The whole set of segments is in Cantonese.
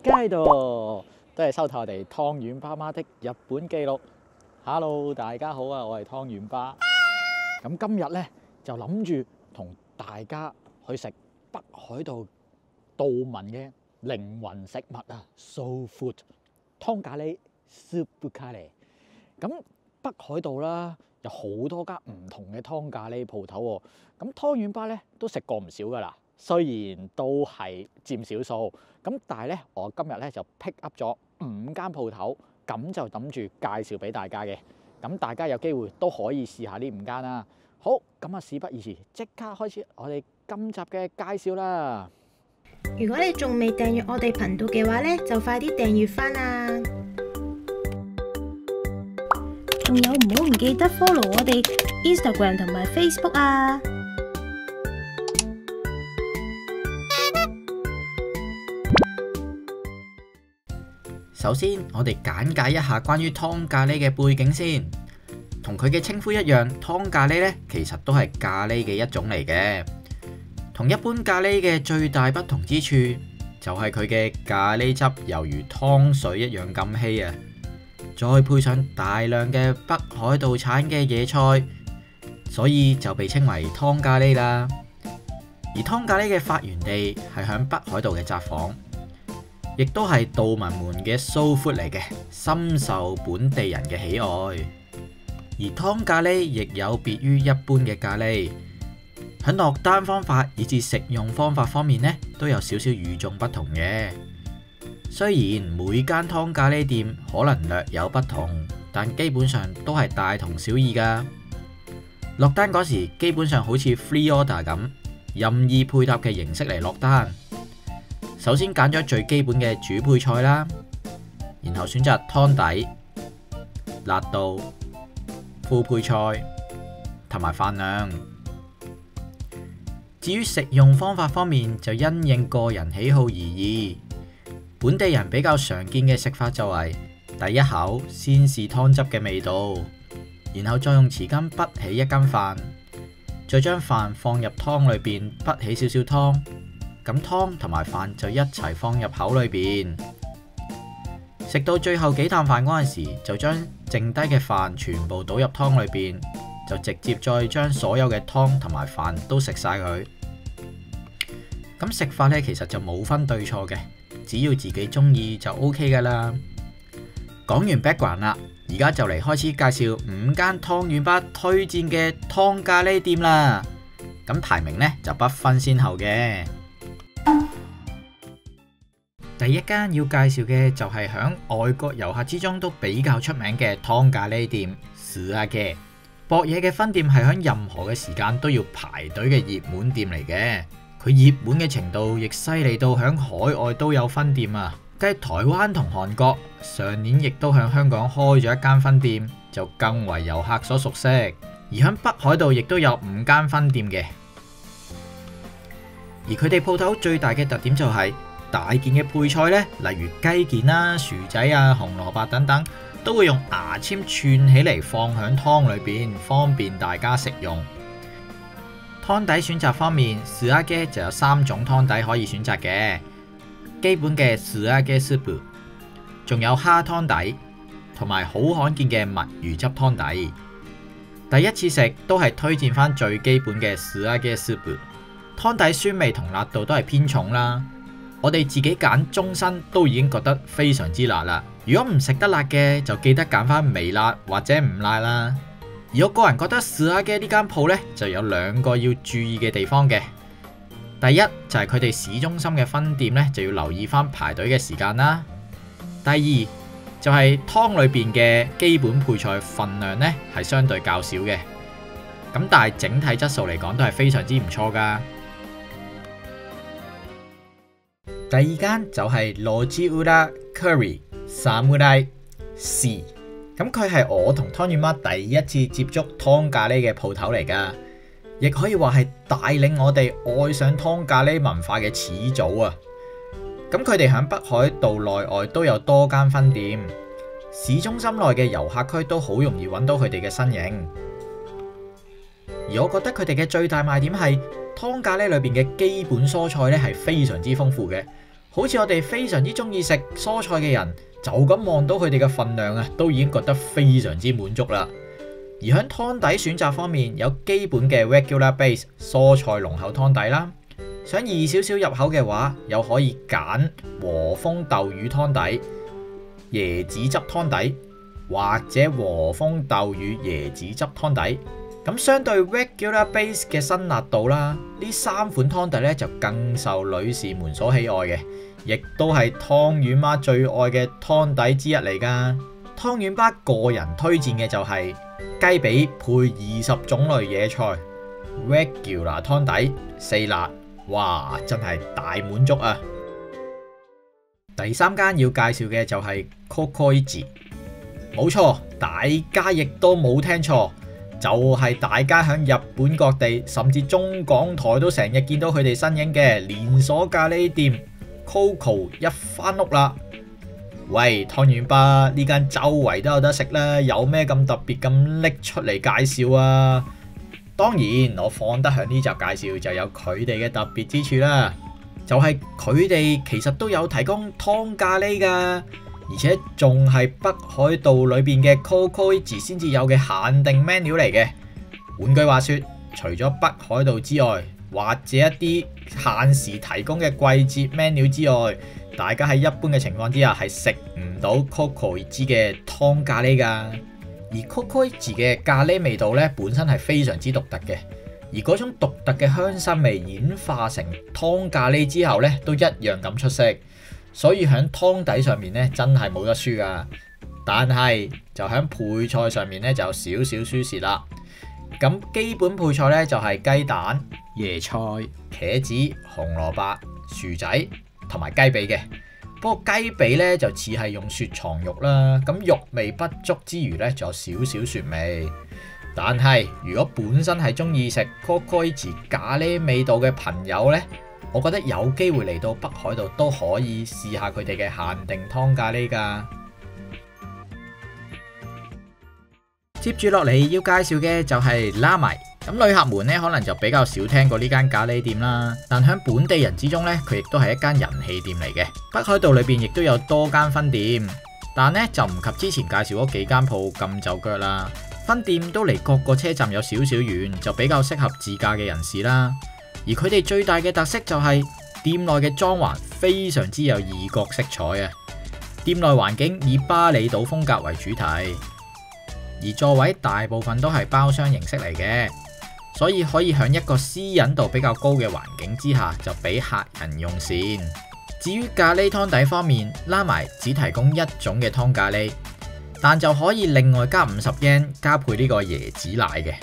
街度，都係收睇我哋湯圓爸媽的日本記錄。Hello， 大家好啊，我係湯圓爸。咁今日咧就諗住同大家去食北海道道民嘅靈魂食物啊 ，Soul Food 湯咖喱 Soup 咖喱。咁北海道啦，有好多間唔同嘅湯咖喱鋪頭喎。咁湯圓爸咧都食過唔少噶啦。雖然都係佔少數，咁但係咧，我今日咧就 pick up 咗5間鋪頭，咁就諗住介紹俾大家嘅。咁大家有機會都可以試下呢5間啦。好，咁啊事不宜遲，即刻開始我哋今集嘅介紹啦。如果你仲未訂閱我哋頻道嘅話咧，就快啲訂閱返啦！仲有唔好唔記得 follow 我哋 Instagram 同埋 Facebook 啊！首先，我哋簡介一下關於湯咖喱嘅背景先。同佢嘅稱呼一樣，湯咖喱呢其實都係咖喱嘅一種嚟嘅。同一般咖喱嘅最大不同之處，就係佢嘅咖喱汁猶如湯水一樣咁稀啊！再配上大量嘅北海道產嘅野菜，所以就被稱為湯咖喱啦。而湯咖喱嘅發源地係響北海道嘅札幌。亦都係道民們嘅 soul food 嚟嘅，深受本地人嘅喜愛。而湯咖喱亦有別於一般嘅咖喱，喺落單方法以至食用方法方面呢，都有少少與眾不同嘅。雖然每間湯咖喱店可能略有不同，但基本上都係大同小異㗎。落單嗰時，基本上好似 free order 咁，任意配搭嘅形式嚟落單。首先揀咗最基本嘅主配菜啦，然後選擇湯底、辣度、副配菜同埋飯量。至於食用方法方面，就因應個人喜好而異。本地人比較常見嘅食法就係第一口先試湯汁嘅味道，然後再用匙羹潷起一羹飯，再將飯放入湯裏邊潷起少少湯。咁湯同埋飯就一齊放入口裏邊，食到最後幾啖飯嗰陣時，就將剩低嘅飯全部倒入湯裏邊，就直接再將所有嘅湯同埋飯都食晒佢。咁食法呢，其實就冇分對錯嘅，只要自己中意就 OK 噶啦。講完 background 啦，而家就嚟開始介紹5間湯圓爸推薦嘅湯咖喱店啦。咁排名呢，就不分先後嘅。第一間要介紹嘅就係響外國遊客之中都比較出名嘅湯咖喱店素揚げ。博野嘅分店係響任何嘅時間都要排隊嘅熱門店嚟嘅，佢熱門嘅程度亦犀利到響海外都有分店啊！繼台灣同韓國，上年亦都響香港開咗一間分店，就更為遊客所熟悉。而響北海道亦都有5間分店嘅，而佢哋鋪頭最大嘅特點就係大件嘅配菜呢，例如雞件啦、薯仔啊、紅蘿蔔等等，都會用牙籤串起嚟放響湯裏邊，方便大家食用。湯底選擇方面，素揚げ就有3種湯底可以選擇嘅，基本嘅素揚げスープ，仲有蝦湯底，同埋好罕見嘅墨魚汁湯底。第一次食都係推薦翻最基本嘅素揚げスープ，湯底酸味同辣度都係偏重啦。我哋自己揀中辛都已經覺得非常之辣啦。如果唔食得辣嘅，就記得揀翻微辣或者唔辣啦。而我個人覺得素揚げ呢間鋪呢，就有2個要注意嘅地方嘅。第一就係佢哋市中心嘅分店呢，就要留意翻排隊嘅時間啦。第二就係湯裏邊嘅基本配菜份量呢，係相對較少嘅。咁但係整體質素嚟講都係非常之唔錯噶。第二間就係路地裏 Curry Samurai C， 咁佢係我同湯圓媽第一次接觸湯咖喱嘅鋪頭嚟噶，亦可以話係帶領我哋愛上湯咖喱文化嘅始祖啊！咁佢哋喺北海道內外都有多間分店，市中心內嘅遊客區都好容易揾到佢哋嘅身影。而我覺得佢哋嘅最大賣點係湯咖喱裏邊嘅基本蔬菜咧係非常之豐富嘅，好似我哋非常之中意食蔬菜嘅人，就咁望到佢哋嘅份量啊，都已經覺得非常之滿足啦。而喺湯底選擇方面，有基本嘅 regular base 蔬菜濃厚湯底啦。想易少少入口嘅話，又可以揀和風豆乳湯底、椰子汁湯底，或者和風豆乳椰子汁湯底。咁相對 regular base 嘅辛辣度啦，呢3款湯底咧就更受女士們所喜愛嘅，亦都係湯圓媽最愛嘅湯底之一嚟㗎。湯圓媽個人推薦嘅就係雞髀配20種類野菜 regular 湯底4辣，哇，真係大滿足啊！第3間要介紹嘅就係 Cocoichi， 冇錯，大家亦都冇聽錯。就係大家喺日本各地甚至中港台都成日見到佢哋身影嘅連鎖咖喱店 Coco 一番屋啦。喂，湯圓爸，呢間周圍都有得食啦，有咩咁特別咁拎出嚟介紹啊？當然我放得響呢集介紹就有佢哋嘅特別之處啦，就係佢哋其實都有提供湯咖喱噶。而且仲係北海道裏邊嘅 Cocoichi 先至有嘅限定 menu 嚟嘅。換句話說，除咗北海道之外，或者一啲限時提供嘅季節 menu 之外，大家喺一般嘅情況之下係食唔到 Cocoichi 嘅湯咖喱噶。而 Cocoichi 嘅咖喱味道咧本身係非常之獨特嘅，而嗰種獨特嘅香辛味演化成湯咖喱之後咧，都一樣咁出色。所以喺湯底上面咧，真係冇得輸噶。但係就喺配菜上面咧，就有少少輸蝕啦。咁基本配菜咧就係雞蛋、椰菜、茄子、紅蘿蔔、薯仔同埋雞髀嘅。不過雞髀咧就似係用雪藏肉啦，咁肉味不足之餘咧，仲有少少雪味。但係如果本身係中意食 Cocoichi 咖喱味道嘅朋友咧，我覺得有機會嚟到北海道都可以試下佢哋嘅限定湯咖喱㗎。接住落嚟要介紹嘅就係拉米。咁旅客們呢可能就比較少聽過呢間咖喱店啦，但喺本地人之中呢，佢亦都係一間人氣店嚟嘅。北海道裏邊亦都有多間分店，但呢就唔及之前介紹嗰幾間鋪咁就腳啦。分店都離各個車站有少少遠，就比較適合自駕嘅人士啦。而佢哋最大嘅特色就係店內嘅裝潢非常之有異國色彩啊！店內環境以巴厘島風格為主題，而座位大部分都係包廂形式嚟嘅，所以可以喺一個私隱度比較高嘅環境之下就俾客人用膳。至於咖喱湯底方面，拉埋只提供一種嘅湯咖喱，但就可以另外加50 yen 加配呢個椰子奶嘅。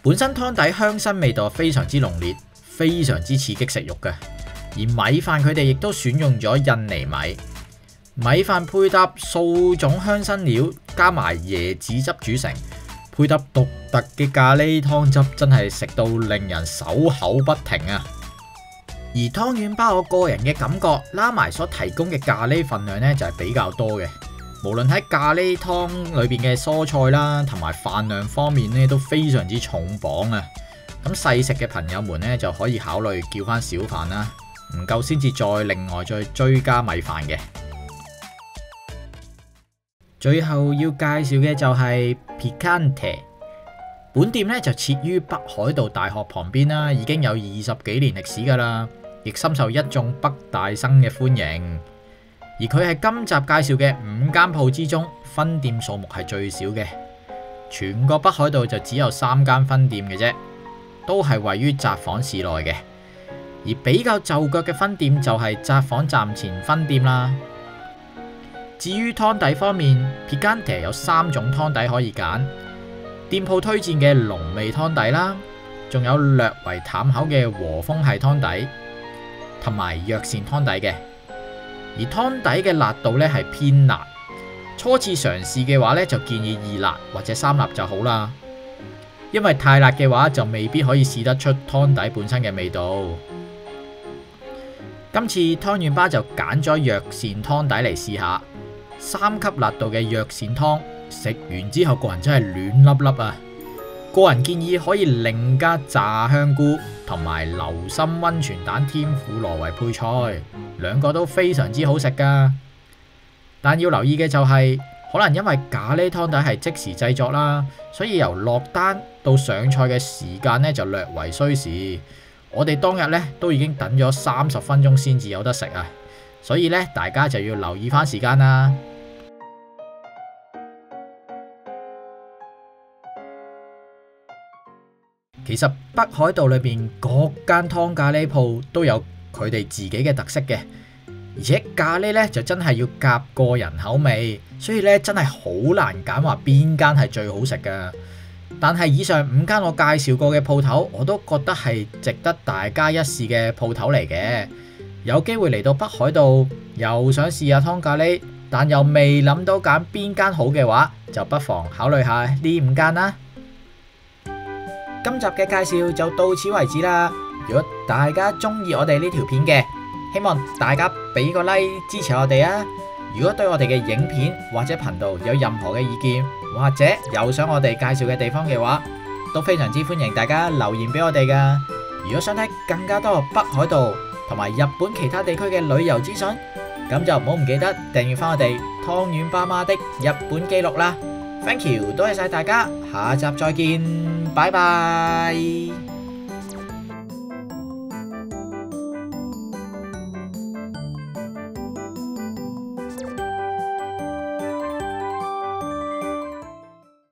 本身湯底香辛味道非常之濃烈，非常之刺激食慾嘅。而米飯佢哋亦都選用咗印尼米，米飯配搭數種香辛料，加埋椰子汁煮成，配搭獨特嘅咖喱湯汁，真係食到令人手口不停啊！而湯圓吧，我個人嘅感覺，拉埋所提供嘅咖喱份量呢，就係比較多嘅。無論喺咖喱湯裏邊嘅蔬菜啦，同埋飯量方面咧，都非常之重磅啊！咁細食嘅朋友們咧，就可以考慮叫翻小飯啦，唔夠先至再另外再追加米飯嘅。最後要介紹嘅就係 Picante， 本店咧就設於北海道大學旁邊啦，已經有20幾年歷史噶啦，亦深受一眾北大生嘅歡迎。而佢係今集介紹嘅5間鋪之中，分店數目係最少嘅。全個北海道就只有3間分店嘅啫，都係位於札幌市內嘅。而比較就腳嘅分店就係札幌站前分店啦。至於湯底方面， Picante 有3種湯底可以揀，店鋪推薦嘅濃味湯底啦，仲有略為淡口嘅和風系湯底，同埋藥膳湯底嘅。而湯底嘅辣度咧係偏辣，初次嘗試嘅話咧就建議2辣或者3辣就好啦，因為太辣嘅話就未必可以試得出湯底本身嘅味道。今次湯圓吧就揀咗藥膳湯底嚟試下，3級辣度嘅藥膳湯，食完之後個人真係暖粒粒啊！個人建議可以另加炸香菇同埋流心溫泉蛋添婦羅為配菜。兩個都非常之好食㗎。但要留意嘅就係，可能因為咖喱湯底係即時製作啦，所以由落單到上菜嘅時間呢就略為需時。我哋當日呢都已經等咗30分鐘先至有得食啊，所以呢大家就要留意返時間啦。其實北海道裏邊各間湯咖喱鋪都有佢哋自己嘅特色嘅，而且咖喱呢就真係要夾個人口味，所以呢真係好難揀話邊間係最好食㗎。但係以上5間我介紹過嘅鋪頭，我都覺得係值得大家一試嘅鋪頭嚟嘅。有機會嚟到北海道，又想試下湯咖喱，但又未諗到揀邊間好嘅話，就不妨考慮下呢5間啦。今集嘅介紹就到此為止啦。如果大家中意我哋呢條片嘅，希望大家俾個 like 支持我哋啊！如果對我哋嘅影片或者頻道有任何嘅意見，或者有想我哋介紹嘅地方嘅話，都非常之歡迎大家留言俾我哋噶。如果想睇更加多北海道同埋日本其他地區嘅旅遊資訊，咁就唔好唔記得訂閱翻我哋湯圓爸媽的日本記錄啦。Thank you，多謝晒大家，下集再見，拜拜。